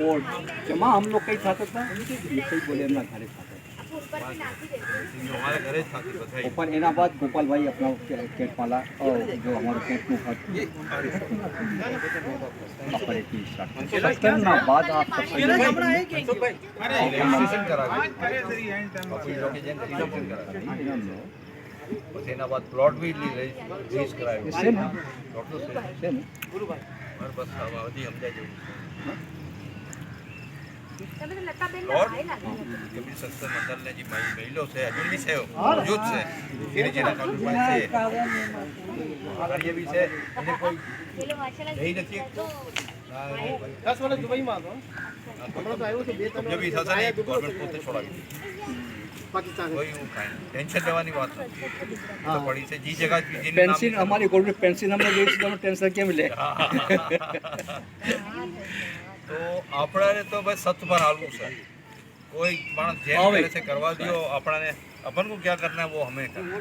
और जमा हम लोग कहीं खाता था सही बोले अपना घरे खाता हमारे घरे था ऊपर एना बाद गोपाल भाई अपना केट पाला और जो हमारे केट में ना बाद आप एना बाद प्लॉट भी रिलीज कराए बस अवधि हम जाए कबीर सत्संग मंडल ने जी महिलो से अजूनी से मौजूद से धीरे धीरे कानून से अगर ये भी से इन्हें कोई नहीं नथी 10 वर्ष दुबई में હતો હમણાં તો આવ્યો છે બે ત્રણ भी થતા નહીં ગવર્નમેન્ટ પોતે છોડાવી પાકિસ્તાન કોઈ ટેન્શન લેવાની વાત નથી તો પડી છે जी जगह पेंशन हमारी गवर्नमेंट पेंशन हमने जो टेंशन क्या मिले तो अपना ने तो बस सत्य पर हालू है कोई मानस जैन से करवा दियो अपना ने अपन को क्या करना है वो हमें करना